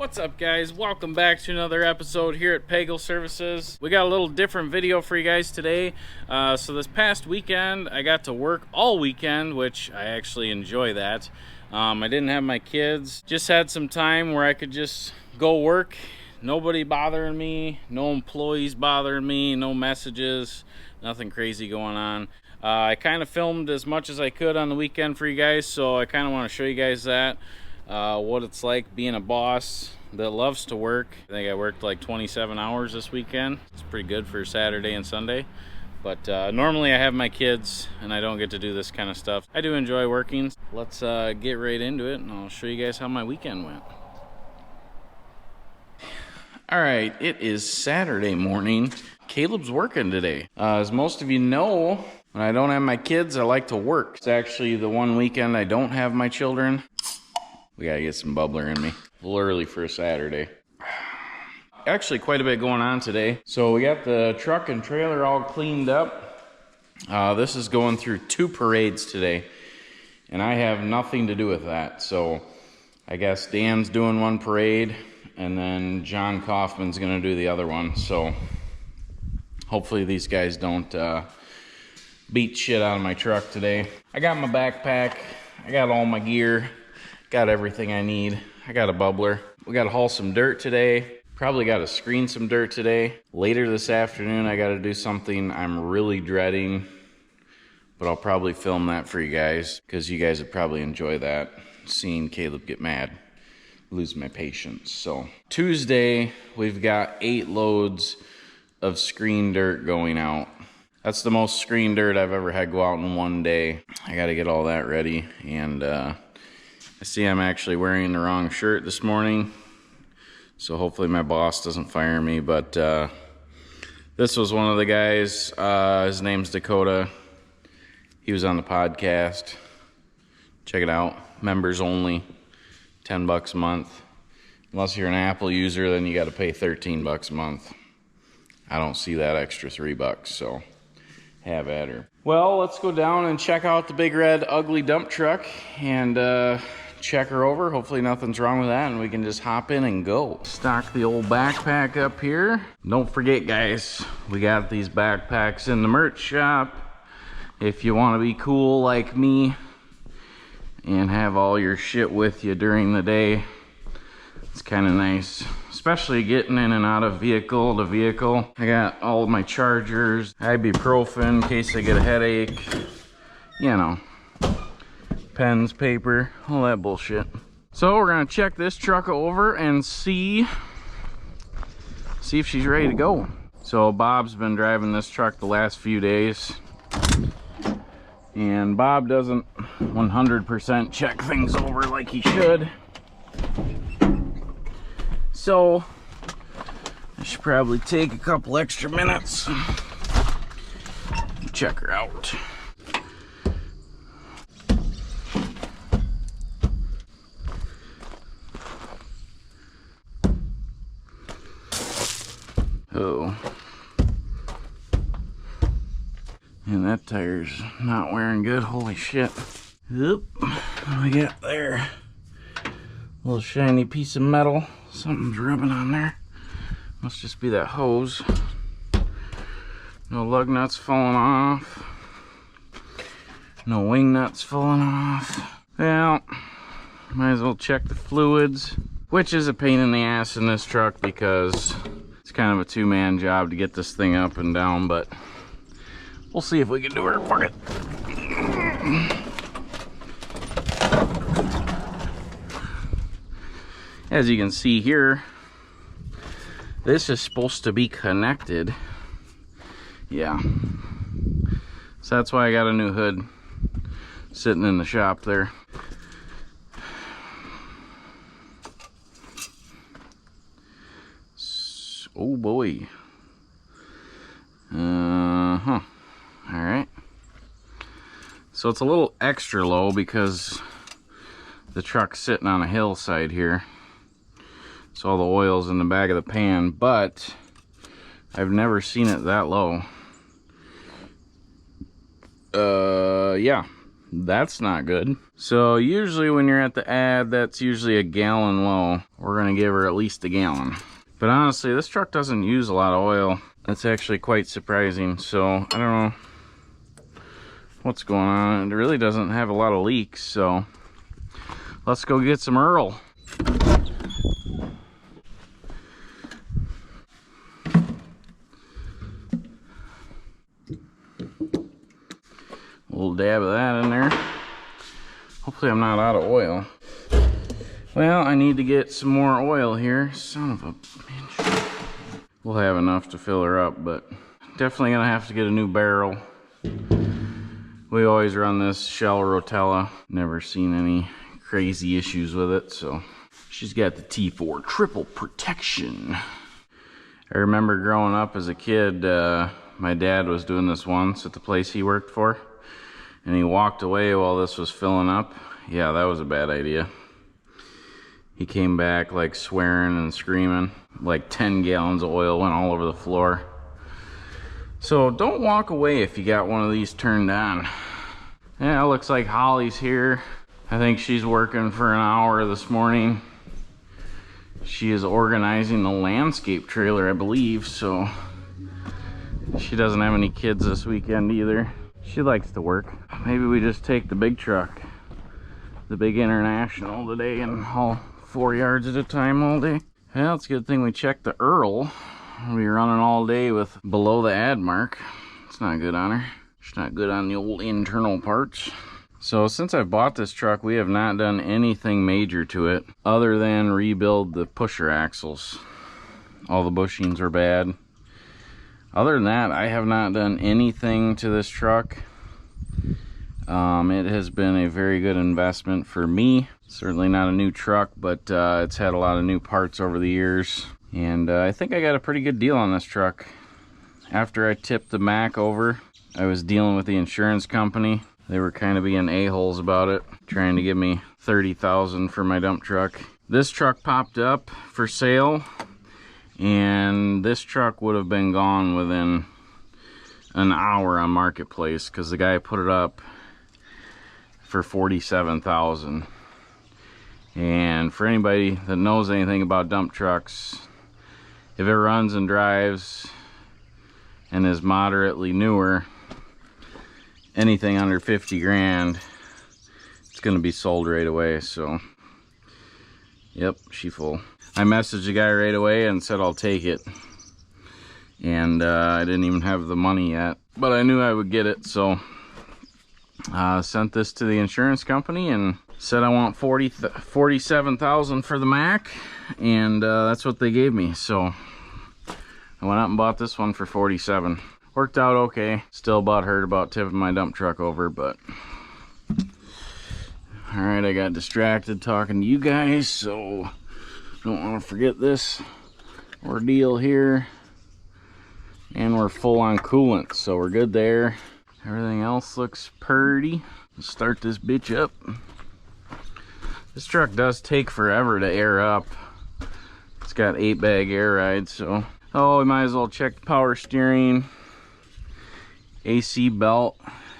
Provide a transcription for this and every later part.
What's up, guys? Welcome back to another episode here at Pagel Services. We got a little different video for you guys today. So this past weekend I got to work all weekend, which I actually enjoy that. I didn't have my kids, just had some time where I could just go work. Nobody bothering me, no employees bothering me, no messages, nothing crazy going on. I kind of filmed as much as I could on the weekend for you guys, so I kind of want to show you guys that. What it's like being a boss that loves to work. I think I worked like 27 hours this weekend. It's pretty good for Saturday and Sunday. But normally I have my kids and I don't get to do this kind of stuff. I do enjoy working. Let's get right into it and I'll show you guys how my weekend went. Alright, it is Saturday morning. Caleb's working today. As most of you know, when I don't have my kids, I like to work. It's actually the one weekend I don't have my children. We gotta get some bubbler in me. A little early for a Saturday. Actually, quite a bit going on today. So we got the truck and trailer all cleaned up. This is going through 2 parades today, and I have nothing to do with that. So I guess Dan's doing one parade, and then John Kaufman's gonna do the other one. So hopefully these guys don't beat shit out of my truck today. I got my backpack. I got all my gear. Got everything I need. I got a bubbler. We got to haul some dirt today. Probably got to screen some dirt today. Later this afternoon, I got to do something I'm really dreading, but I'll probably film that for you guys because you guys would probably enjoy that, seeing Caleb get mad, lose my patience. So Tuesday, we've got 8 loads of screen dirt going out. That's the most screen dirt I've ever had go out in one day. I got to get all that ready, and I see I'm actually wearing the wrong shirt this morning, so hopefully my boss doesn't fire me, but this was one of the guys. His name's Dakota. He was on the podcast. Check it out. Members only, $10 a month. Unless you're an Apple user, then you got to pay $13 a month. I don't see that extra $3, so have at her. Well, let's go down and check out the big red ugly dump truck and check her over. Hopefully nothing's wrong with that and we can just hop in and go. Stock the old backpack up here. Don't forget, guys, we got these backpacks in the merch shop. If you want to be cool like me and have all your shit with you during the day, it's kind of nice, especially getting in and out of vehicle to vehicle. I got all of my chargers, ibuprofen in case I get a headache, you know, pens, paper, all that bullshit. So we're gonna check this truck over and see if she's ready to go. So Bob's been driving this truck the last few days, and Bob doesn't 100% check things over like he should. So I should probably take a couple extra minutes and check her out. Oh, and that tire's not wearing good. Holy shit. Oop, what do we got there? Little shiny piece of metal. Something's rubbing on there. Must just be that hose. No lug nuts falling off. No wing nuts falling off. Well, might as well check the fluids, which is a pain in the ass in this truck because it's kind of a 2-man job to get this thing up and down, but we'll see if we can do it. Fuck it. As you can see here, this is supposed to be connected. Yeah. So that's why I got a new hood sitting in the shop there. Oh boy. Alright. So it's a little extra low because the truck's sitting on a hillside here. So all the oil's in the back of the pan, but I've never seen it that low. Yeah, That's not good. So usually when you're at the ad, that's usually a gallon low. We're gonna give her at least a gallon. But honestly, this truck doesn't use a lot of oil. That's actually quite surprising. So I don't know what's going on. It really doesn't have a lot of leaks. So let's go get some Earl. A little dab of that in there. Hopefully I'm not out of oil. Well, I need to get some more oil here. Son of a bitch. We'll have enough to fill her up, but definitely gonna have to get a new barrel. We always run this Shell Rotella. Never seen any crazy issues with it, so. She's got the T4 triple protection. I remember growing up as a kid, my dad was doing this once at the place he worked for, and he walked away while this was filling up. Yeah, that was a bad idea. He came back like swearing and screaming. Like 10 gallons of oil went all over the floor. So don't walk away if you got one of these turned on. Yeah, it looks like Holly's here. I think she's working for an hour this morning. She is organizing the landscape trailer, I believe, so she doesn't have any kids this weekend either. She likes to work. Maybe we just take the big truck, the big International today, and haul 4 yards at a time all day. Well, it's a good thing we checked the Earl. We'll be running all day with below the ad mark. It's not good on her. It's not good on the old internal parts. So since I bought this truck, we have not done anything major to it other than rebuild the pusher axles. All the bushings were bad. Other than that, I have not done anything to this truck. It has been a very good investment for me. Certainly not a new truck, but it's had a lot of new parts over the years. And I think I got a pretty good deal on this truck. After I tipped the Mac over, I was dealing with the insurance company. They were kind of being a-holes about it, trying to give me $30,000 for my dump truck. This truck popped up for sale, and this truck would have been gone within an hour on Marketplace because the guy put it up for $47,000. And for anybody that knows anything about dump trucks, if it runs and drives and is moderately newer, anything under 50 grand, it's gonna be sold right away. So yep, she full. I messaged the guy right away and said I'll take it, and I didn't even have the money yet, but I knew I would get it. So sent this to the insurance company and said I want $47,000 for the Mac, and that's what they gave me. So I went out and bought this one for $47,000. Worked out okay. Still about hurt about tipping my dump truck over, but all right, I got distracted talking to you guys, so don't want to forget this ordeal here. And we're full on coolant, so we're good there. Everything else looks purty. Let's start this bitch up. This truck does take forever to air up. It's got 8-bag air rides, so we might as well check the power steering. AC belt.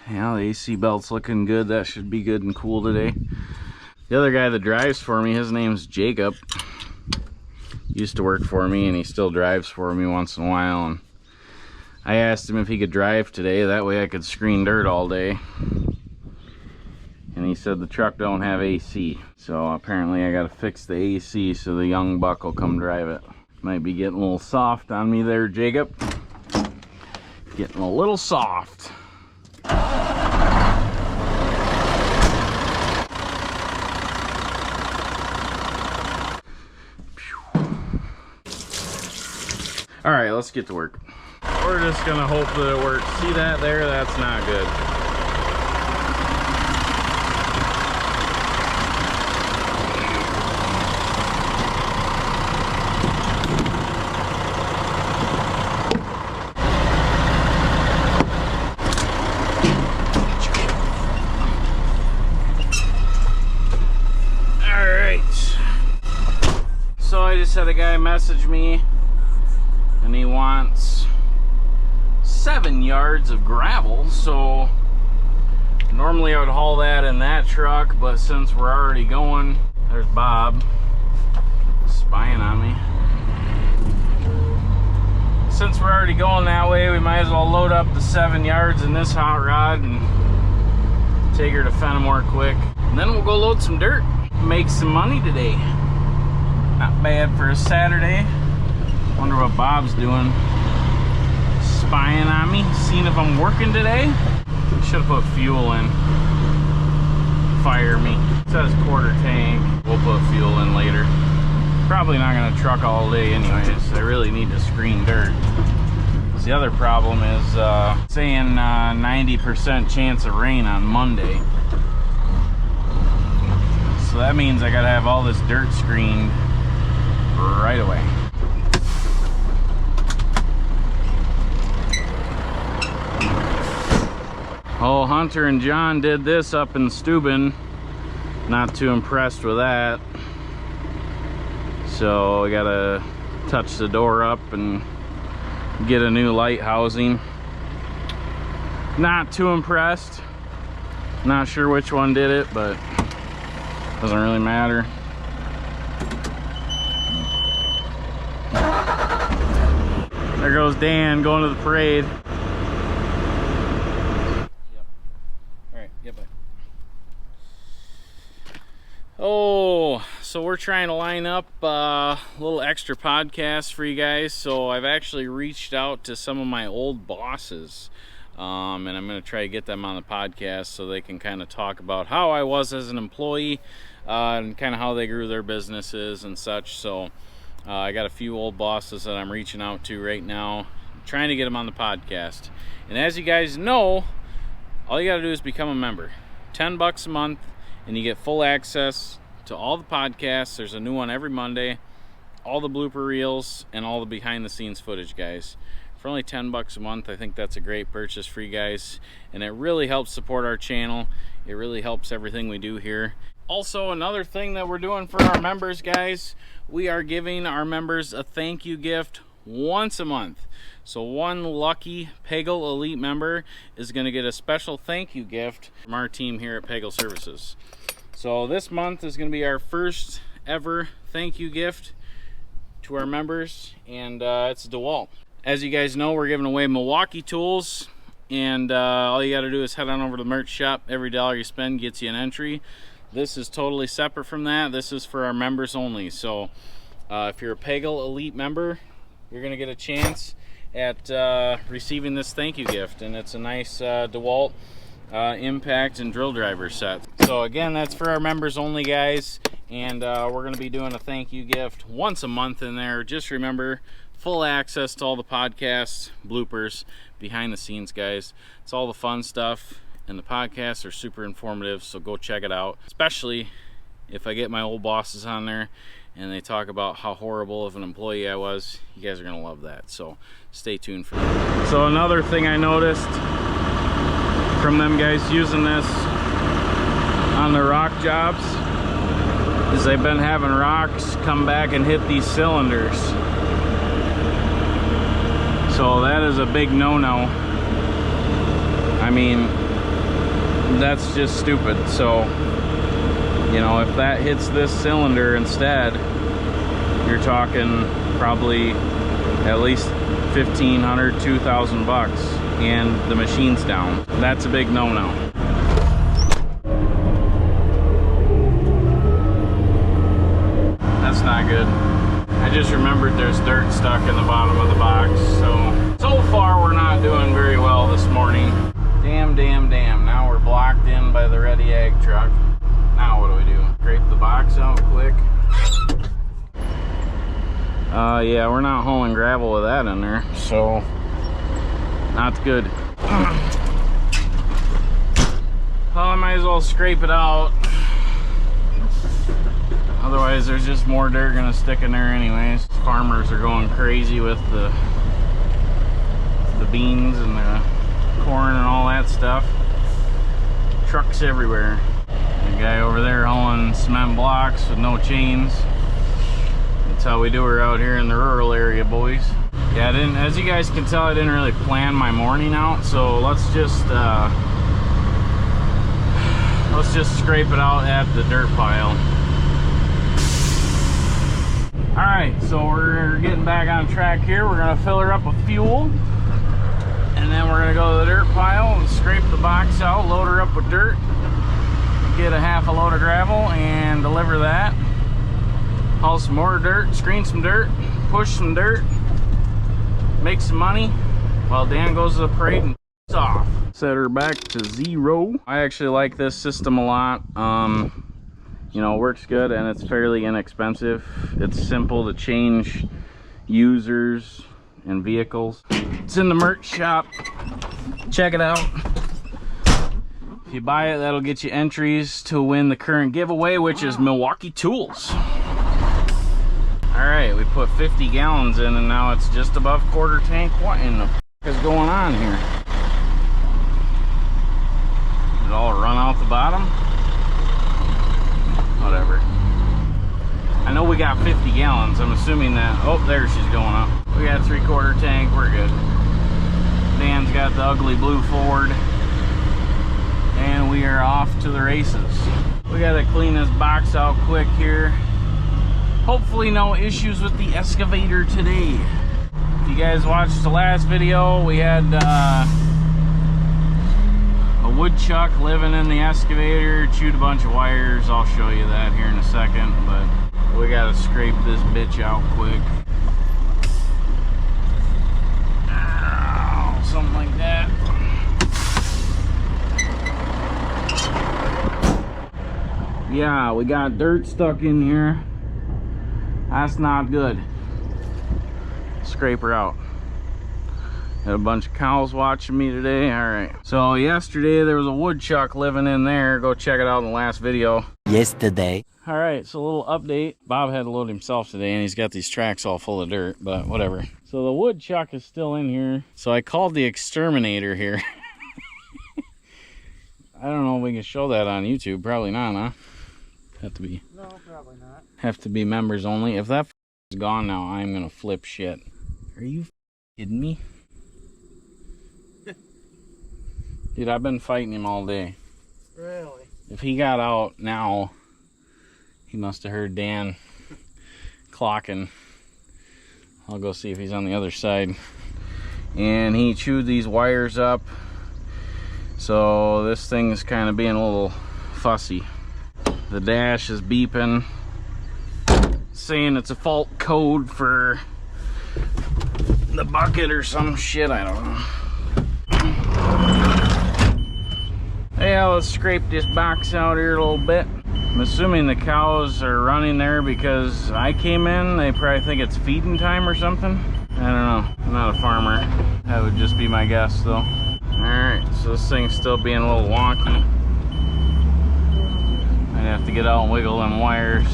Yeah, the AC belt's looking good. That should be good and cool today. The other guy that drives for me, his name's Jacob. He used to work for me, and he still drives for me once in a while. And I asked him if he could drive today, that way I could screen dirt all day. And he said the truck don't have AC. So apparently I gotta fix the AC so the young buck will come drive it. Might be getting a little soft on me there, Jacob. Getting a little soft. All right, let's get to work. We're just gonna hope that it works. See that there? That's not good. Had a guy message me, and he wants 7 yards of gravel, so Normally I would haul that in that truck, but since we're already going, there's Bob spying on me. Since we're already going that way, we might as well load up the 7 yards in this hot rod and take her to Fenimore quick. And then we'll go load some dirt, make some money today. Not bad for a Saturday. Wonder what Bob's doing. Spying on me, seeing if I'm working today. Should have put fuel in. Fire me. It says quarter tank. We'll put fuel in later. Probably not gonna truck all day anyways. I really need to screen dirt. The other problem is saying 90% chance of rain on Monday. So that means I gotta have all this dirt screened right away. Oh, Hunter and John did this up in Steuben. Not too impressed with that. So we gotta touch the door up and get a new light housing. Not too impressed. Not sure which one did it, but doesn't really matter. There goes Dan going to the parade. Oh, so we're trying to line up a little extra podcast for you guys. So I've actually reached out to some of my old bosses, and I'm going to try to get them on the podcast so they can kind of talk about how I was as an employee and kind of how they grew their businesses and such. So I got a few old bosses that I'm reaching out to right now, trying to get them on the podcast. And as you guys know, all you got to do is become a member. $10 a month. And you get full access to all the podcasts. There's a new one every Monday, all the blooper reels, and all the behind the scenes footage, guys. For only $10 a month, I think that's a great purchase for you guys, and it really helps support our channel. It really helps everything we do here. Also, another thing that we're doing for our members, guys, we are giving our members a thank you gift once a month. So one lucky Pagel Elite member is going to get a special thank you gift from our team here at Pagel Services. So this month is going to be our first ever thank you gift to our members, and it's DeWalt. As you guys know, we're giving away Milwaukee Tools, and all you got to do is head on over to the merch shop. Every dollar you spend gets you an entry. This is totally separate from that. This is for our members only. So if you're a Pagel Elite member, you're going to get a chance at receiving this thank you gift, and it's a nice DeWalt impact and drill driver set. So again, that's for our members only, guys, and we're going to be doing a thank you gift once a month in there. Just remember, full access to all the podcasts, bloopers, behind the scenes, guys. It's all the fun stuff, and the podcasts are super informative, so go check it out, especially if I get my old bosses on there and they talk about how horrible of an employee I was. You guys are gonna love that, so stay tuned for that. So another thing I noticed from them guys using this on the rock jobs is they've been having rocks come back and hit these cylinders. So that is a big no-no. I mean, that's just stupid. So, you know, if that hits this cylinder instead, you're talking probably at least $1,500, $2,000, and the machine's down. That's a big no-no. That's not good. I just remembered there's dirt stuck in the bottom of the box, so far we're not doing very well this morning. Damn. Now we're blocked in by the Ready Ag truck. Now what do we do? Scrape the box out quick. Yeah, we're not hauling gravel with that in there, so not good. Well, I might as well scrape it out. Otherwise, there's just more dirt gonna stick in there anyways. Farmers are going crazy with the beans and the corn and all that stuff. Trucks everywhere. The guy over there hauling cement blocks with no chains. That's how we do her out here in the rural area, boys. Yeah, as you guys can tell, I didn't really plan my morning out, so let's just Let's just scrape it out at the dirt pile. Alright, so we're getting back on track here. We're going to fill her up with fuel. And then we're going to go to the dirt pile and scrape the box out, load her up with dirt, get a half a load of gravel, and deliver that. Haul some more dirt, screen some dirt, push some dirt, make some money while Dan goes to the parade and off. Set her back to 0. I actually like this system a lot. You know, it works good and it's fairly inexpensive. It's simple to change users and vehicles. It's in the merch shop. Check it out. If you buy it, that'll get you entries to win the current giveaway, which is Milwaukee Tools. Alright, we put 50 gallons in and now it's just above quarter tank. What in the f is going on here? Did it all run out the bottom? Whatever. I know we got 50 gallons. I'm assuming that. Oh, there she's going up. We got 3/4 tank. We're good. Dan's got the ugly blue Ford. And we are off to the races. We got to clean this box out quick here. Hopefully no issues with the excavator today. If you guys watched the last video, we had a woodchuck living in the excavator, chewed a bunch of wires. I'll show you that here in a second, but we gotta scrape this bitch out quick. Ow, something like that. Yeah, we got dirt stuck in here. That's not good. Scrape her out. Got a bunch of cows watching me today. All right. So yesterday there was a woodchuck living in there. Go check it out in the last video. Yesterday. All right, so a little update. Bob had to load himself today and he's got these tracks all full of dirt, but whatever. So the woodchuck is still in here. So I called the exterminator here. I don't know if we can show that on YouTube. Probably not, huh? Have to be. No, probably not. Have to be members only. If that is gone now, I'm gonna flip shit. Are you kidding me? Dude, I've been fighting him all day. Really? If he got out now, he must have heard Dan clocking. I'll go see if he's on the other side. And he chewed these wires up. So this thing is kind of being a little fussy. The dash is beeping, saying it's a fault code for the bucket or some shit, I don't know. Yeah, let's scrape this box out here a little bit. I'm assuming the cows are running there because I came in. They probably think it's feeding time or something. I don't know. I'm not a farmer. That would just be my guess though. Alright, so this thing's still being a little wonky. I'd have to get out and wiggle them wires.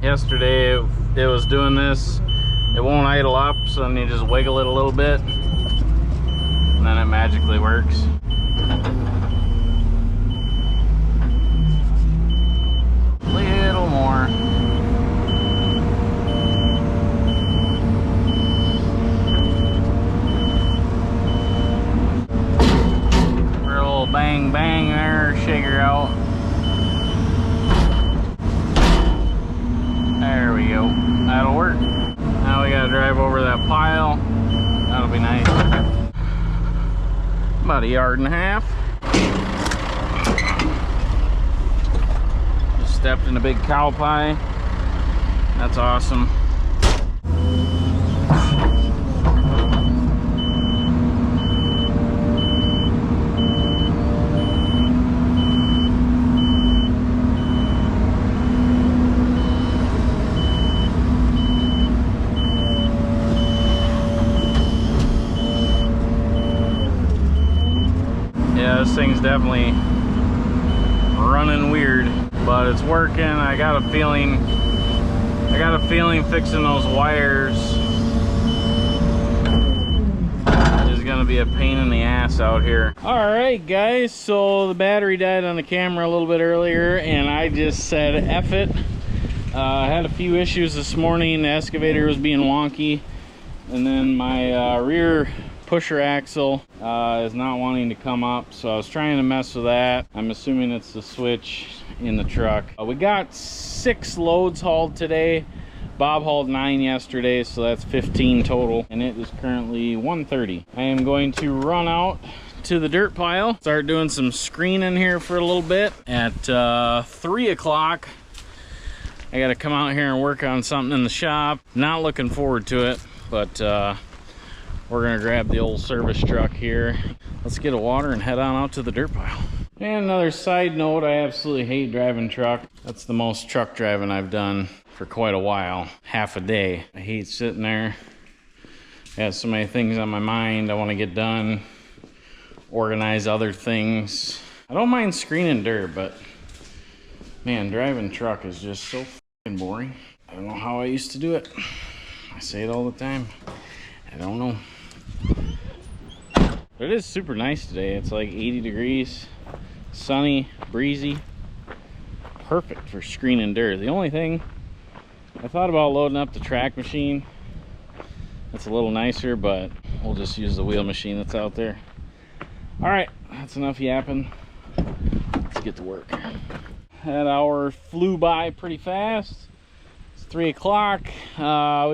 Yesterday it was doing this. It won't idle up, so then you just wiggle it a little bit and then it magically works. Little more. Bang bang there, shake her out. There we go. That'll work. Now we gotta drive over that pile. That'll be nice. About 1.5 yards. Just stepped in a big cow pie. That's awesome. This thing's definitely running weird, but it's working. I got a feeling fixing those wires is gonna be a pain in the ass out here. All right, guys, so the battery died on the camera a little bit earlier and I just said F it. I had a few issues this morning. The excavator was being wonky. And then my rear pusher axle is not wanting to come up, so I was trying to mess with that. I'm assuming it's the switch in the truck. We got 6 loads hauled today. Bob hauled 9 yesterday, so that's 15 total, and it is currently 1:30. I am going to run out to the dirt pile, start doing some screening here for a little bit. At 3 o'clock, I got to come out here and work on something in the shop. Not looking forward to it, but we're gonna grab the old service truck here. Let's get a water and head on out to the dirt pile. And another side note, I absolutely hate driving truck. That's the most truck driving I've done for quite a while, half a day. I hate sitting there. I have so many things on my mind I want to get done, organize other things. I don't mind screening dirt, but man, driving truck is just so fucking boring. I don't know how I used to do it. I say it all the time. I don't know. But it is super nice today. It's like 80 degrees, sunny, breezy. Perfect for screening dirt. The only thing, I thought about loading up the track machine. That's a little nicer, but we'll just use the wheel machine that's out there. All right, that's enough yapping. Let's get to work. That hour flew by pretty fast. It's 3 o'clock. We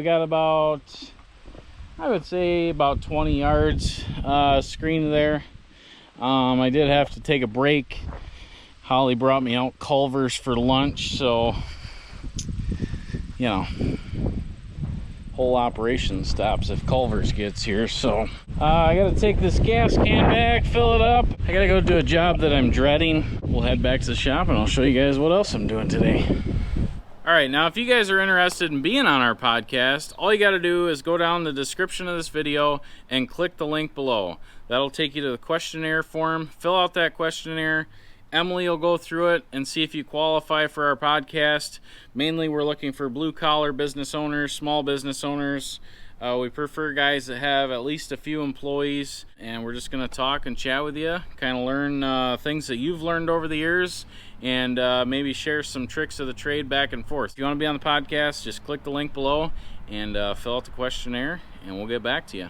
got about, I would say about 20 yards screened there. I did have to take a break. Holly brought me out Culver's for lunch, so you know, whole operation stops if Culver's gets here. So I gotta take this gas can back, fill it up. I gotta go do a job that I'm dreading. We'll head back to the shop and I'll show you guys what else I'm doing today. All right, now if you guys are interested in being on our podcast, all you gotta do is go down the description of this video and click the link below. That'll take you to the questionnaire form. Fill out that questionnaire. Emily will go through it and see if you qualify for our podcast. Mainly, we're looking for blue-collar business owners, small business owners. We prefer guys that have at least a few employees, and we're just going to talk and chat with you, kind of learn things that you've learned over the years, and maybe share some tricks of the trade back and forth. If you want to be on the podcast, just click the link below and fill out the questionnaire, and we'll get back to you.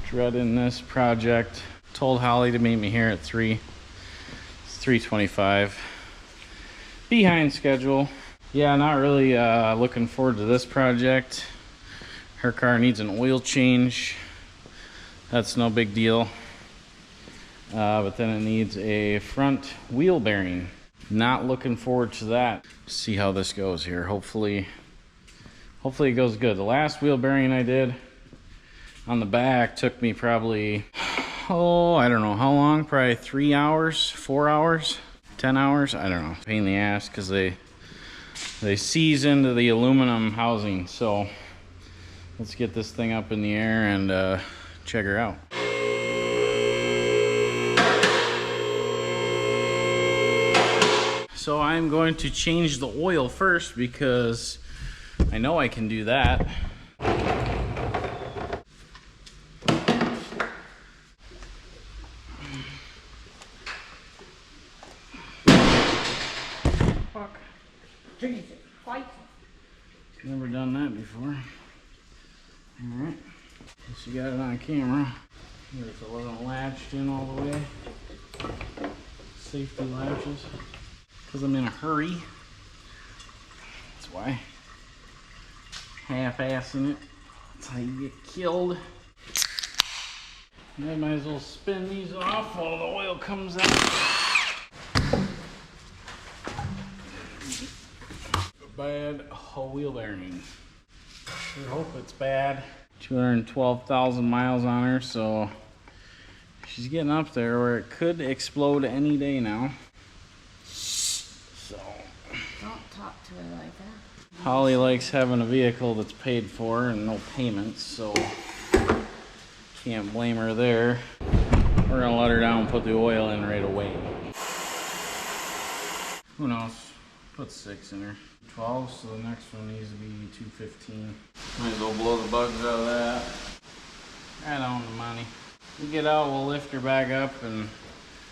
Dreading this project. Told Holly to meet me here at 3. 3:25, behind schedule. Yeah, not really looking forward to this project. Her car needs an oil change. That's no big deal. But then it needs a front wheel bearing. Not looking forward to that. See how this goes here. Hopefully it goes good. The last wheel bearing I did on the back took me probably, I don't know how long, probably 3 hours, 4 hours, 10 hours, I don't know. Pain in the ass because they seize into the aluminum housing. So let's get this thing up in the air and check her out. So I'm going to change the oil first because I know I can do that. Never done that before. Alright, guess you got it on camera. Here if it wasn't latched in all the way. Safety latches. Because I'm in a hurry. That's why. Half-assing it. That's how you get killed. And I might as well spin these off while the oil comes out. Bad wheel bearing. Sure hope it's bad. 212,000 miles on her, so she's getting up there where it could explode any day now. So don't talk to her like that. Holly likes having a vehicle that's paid for and no payments, so can't blame her there. We're gonna let her down and put the oil in right away. Who knows? Put 6 in her. 12, so the next one needs to be 215. Might as well blow the bugs out of that. Right on the money. We get out, we'll lift her back up and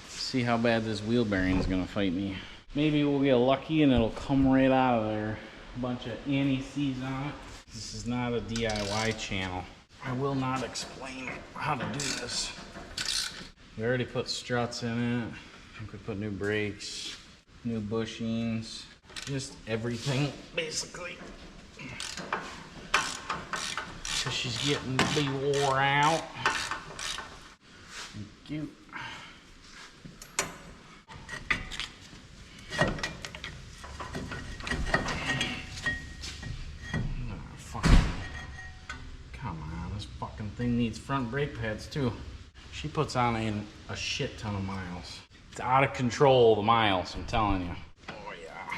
see how bad this wheel bearing is gonna fight me. Maybe we'll get lucky and it'll come right out of there. A bunch of anti-seize on it. This is not a DIY channel. I will not explain how to do this. We already put struts in it. We could put new brakes, new bushings, just everything basically. So she's getting to be wore out. Thank you. Thing needs front brake pads too. She puts on a shit ton of miles. It's out of control, the miles, I'm telling you. Oh yeah.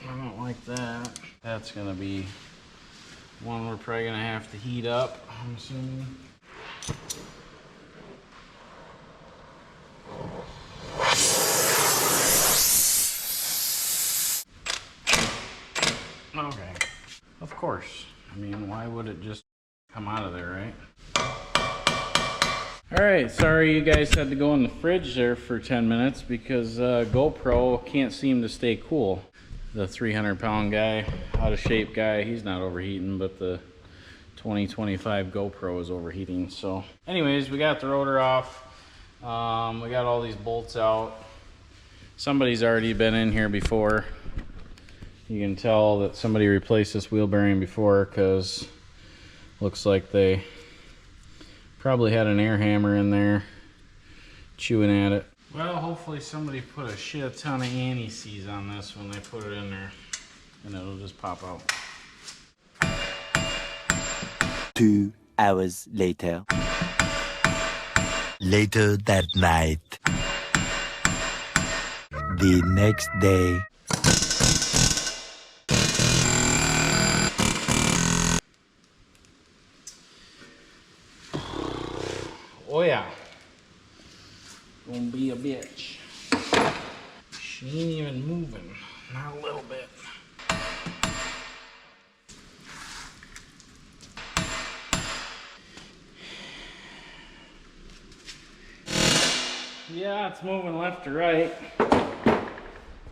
I don't like that. That's gonna be one we're probably gonna have to heat up, I'm assuming. Okay. Of course. I mean, why would it just come out of there, right? All right, sorry you guys had to go in the fridge there for 10 minutes because GoPro can't seem to stay cool. The 300-pound guy, out of shape guy, he's not overheating, but the 2025 GoPro is overheating. So anyways, we got the rotor off. We got all these bolts out. Somebody's already been in here before. You can tell that somebody replaced this wheel bearing before because looks like they probably had an air hammer in there chewing at it. Well, hopefully somebody put a shit ton of anti-seize on this when they put it in there and it'll just pop out. 2 hours later. Later that night. The next day. Oh yeah, gonna be a bitch. She ain't even moving, not a little bit. Yeah, it's moving left to right.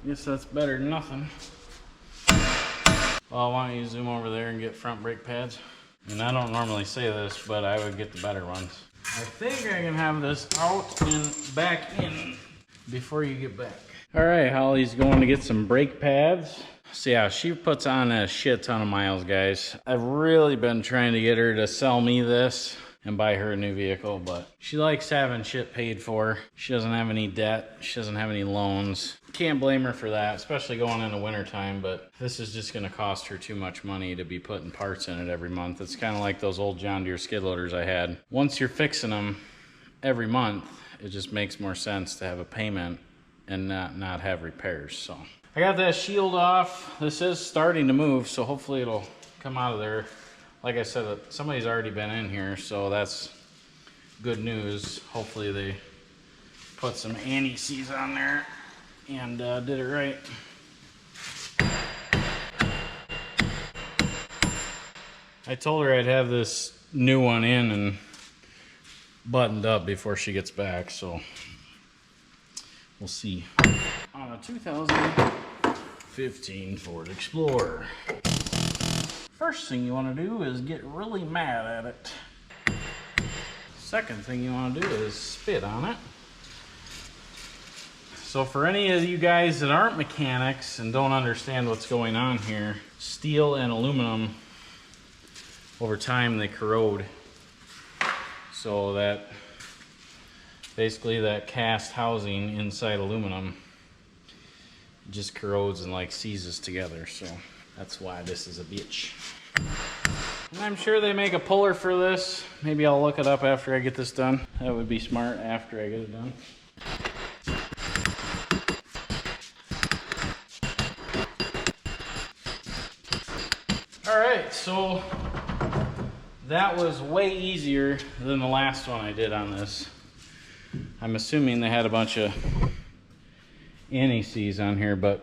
Guess that's better than nothing. Well, why don't you zoom over there and get front brake pads? And I don't normally say this, but I would get the better ones. I think I can have this out and back in before you get back. All right, Holly's going to get some brake pads. So yeah, she puts on a shit ton of miles, guys. I've really been trying to get her to sell me this and buy her a new vehicle, but she likes having shit paid for. She doesn't have any debt. She doesn't have any loans. Can't blame her for that, especially going into wintertime, but this is just gonna cost her too much money to be putting parts in it every month. It's kind of like those old John Deere skid loaders I had. Once you're fixing them every month, it just makes more sense to have a payment and not have repairs. So I got that shield off. This is starting to move, so hopefully it'll come out of there. Like I said, somebody's already been in here, so that's good news. Hopefully they put some anti-seize on there and did it right. I told her I'd have this new one in and buttoned up before she gets back, so we'll see. On a 2015 Ford Explorer. First thing you want to do is get really mad at it. Second thing you want to do is spit on it. So for any of you guys that aren't mechanics and don't understand what's going on here, steel and aluminum, over time they corrode. So that basically that cast housing inside aluminum just corrodes and like seizes together. So that's why this is a bitch. And I'm sure they make a puller for this. Maybe I'll look it up after I get this done. That would be smart after I get it done. Alright, so that was way easier than the last one I did on this. I'm assuming they had a bunch of anti-seize on here, but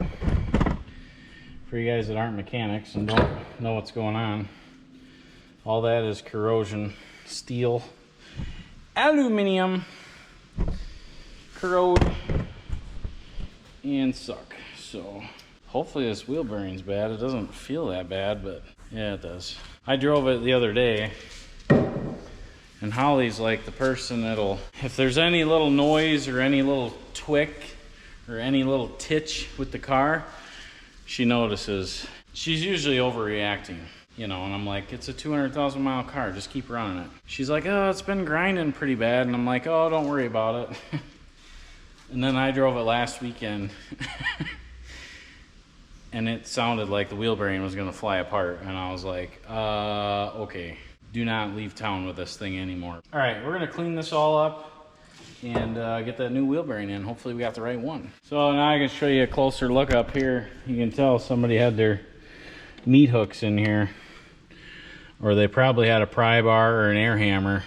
for you guys that aren't mechanics and don't know what's going on, all that is corrosion. Steel, aluminum, corrode, and suck. So hopefully this wheel bearing's bad. It doesn't feel that bad, but Yeah, it does. I drove it the other day, and Holly's like the person that'll, if there's any little noise or any little twick or any little titch with the car, she notices. She's usually overreacting, you know, and I'm like, it's a 200,000 mile car, just keep running it. She's like, oh, it's been grinding pretty bad, and I'm like, oh, don't worry about it. And then I drove it last weekend, and it sounded like the wheel bearing was gonna fly apart, and I was like, okay, do not leave town with this thing anymore. All right, we're gonna clean this all up and get that new wheel bearing in. Hopefully we got the right one. So now I can show you a closer look up here. You can tell somebody had their meat hooks in here, or they probably had a pry bar or an air hammer.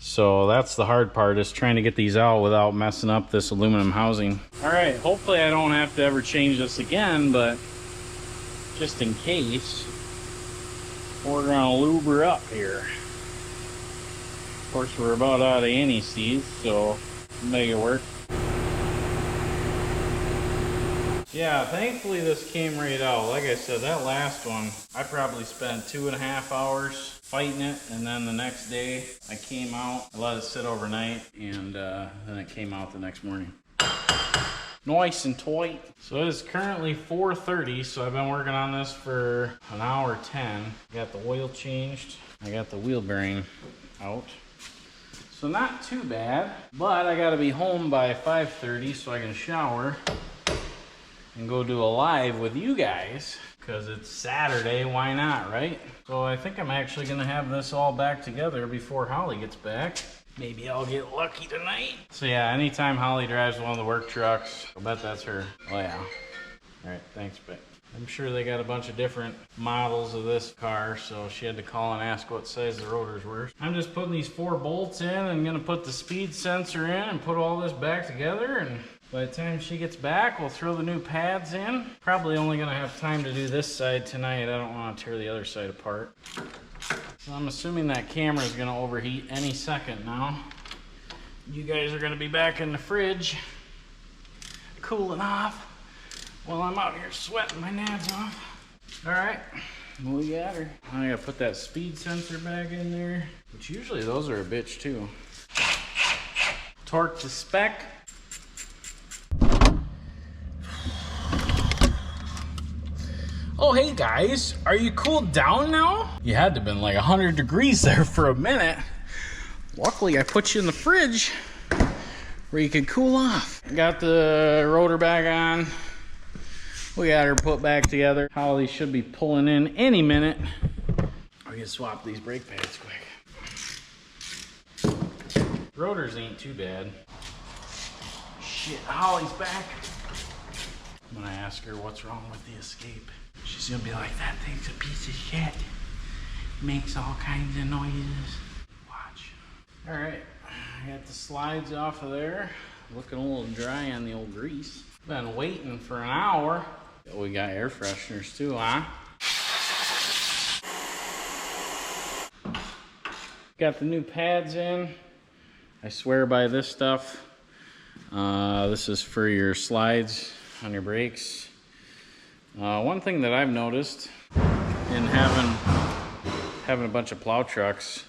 So that's the hard part, is trying to get these out without messing up this aluminum housing. All right, hopefully I don't have to ever change this again, but just in case, we're gonna lube her up here. Of course, we're about out of anti-seize, so make it work. Yeah, thankfully this came right out. Like I said, that last one, I probably spent 2.5 hours fighting it, and then the next day I came out, I let it sit overnight, and then it came out the next morning. Nice and tight. So it is currently 4:30, so I've been working on this for an hour 10. Got the oil changed, I got the wheel bearing out. So not too bad, but I gotta be home by 5:30 so I can shower and go do a live with you guys, because it's Saturday, why not, right? So I think I'm actually gonna have this all back together before Holly gets back. Maybe I'll get lucky tonight. So yeah, anytime Holly drives one of the work trucks, I'll bet that's her. Oh yeah. All right, thanks, babe. I'm sure they got a bunch of different models of this car, so she had to call and ask what size the rotors were. I'm just putting these 4 bolts in and gonna put the speed sensor in and put all this back together, and by the time she gets back, we'll throw the new pads in. Probably only gonna have time to do this side tonight. I don't wanna tear the other side apart. So I'm assuming that camera is gonna overheat any second now. You guys are gonna be back in the fridge, cooling off, while I'm out here sweating my nads off. All right, we got her. I gotta put that speed sensor back in there, which usually those are a bitch too. Torque to spec. Oh, hey guys, are you cooled down now? You had to have been like 100 degrees there for a minute. Luckily, I put you in the fridge where you could cool off. Got the rotor back on. We got her put back together. Holly should be pulling in any minute. We can swap these brake pads quick. Rotors ain't too bad. Shit, Holly's back. I'm gonna ask her what's wrong with the Escape. She's gonna be like, that thing's a piece of shit. Makes all kinds of noises. Watch. All right, I got the slides off of there. Looking a little dry on the old grease. Been waiting for an hour. We got air fresheners too, huh? Got the new pads in. I swear by this stuff. This is for your slides on your brakes. One thing that I've noticed in having a bunch of plow trucks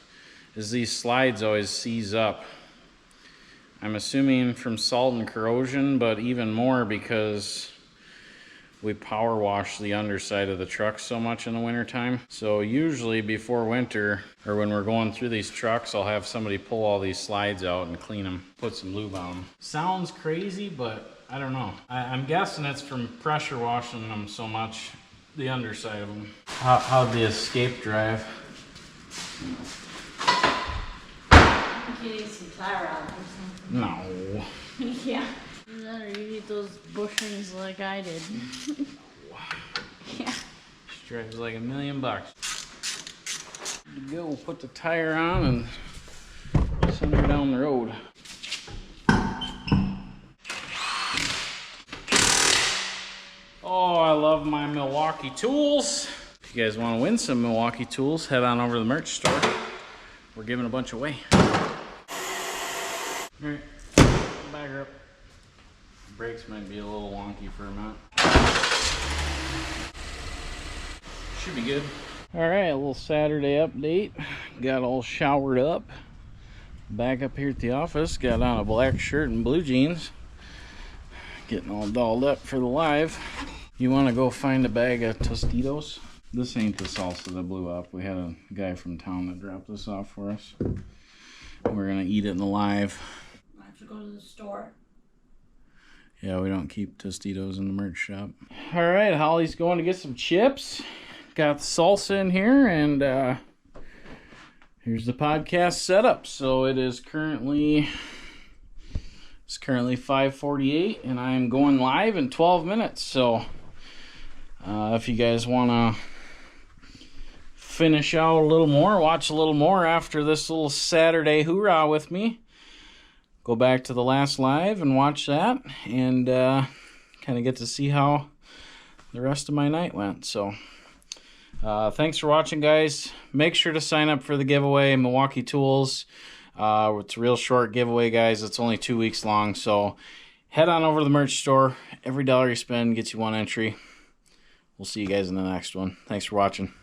is these slides always seize up. I'm assuming from salt and corrosion, but even more because we power wash the underside of the truck so much in the wintertime. So usually before winter, or when we're going through these trucks, I'll have somebody pull all these slides out and clean them, put some lube on them. Sounds crazy, but I don't know. I'm guessing it's from pressure washing them so much, the underside of them. How'd the Escape drive? I think you need some tire out or something. No. Yeah. Or you need those bushings like I did. Yeah. She drives like $1 million. Go put the tire on and send her down the road. Oh, I love my Milwaukee Tools. If you guys want to win some Milwaukee Tools, head on over to the merch store. We're giving a bunch away. All right, back her up. The brakes might be a little wonky for a minute. Should be good. All right, a little Saturday update. Got all showered up. Back up here at the office. Got on a black shirt and blue jeans. Getting all dolled up for the live. You want to go find a bag of Tostitos? This ain't the salsa that blew up. We had a guy from town that dropped this off for us. We're gonna eat it in the live. I have to go to the store. Yeah, we don't keep Tostitos in the merch shop. All right, Holly's going to get some chips. Got the salsa in here, and here's the podcast setup. So it is currently 5:48, and I'm going live in 12 minutes. So if you guys want to finish out a little more, watch a little more after this little Saturday hoorah with me, go back to the last live and watch that, and kind of get to see how the rest of my night went. So thanks for watching, guys. Make sure to sign up for the giveaway, Milwaukee Tools. It's a real short giveaway, guys. It's only 2 weeks long, so head on over to the merch store. Every dollar you spend gets you one entry. We'll see you guys in the next one. Thanks for watching.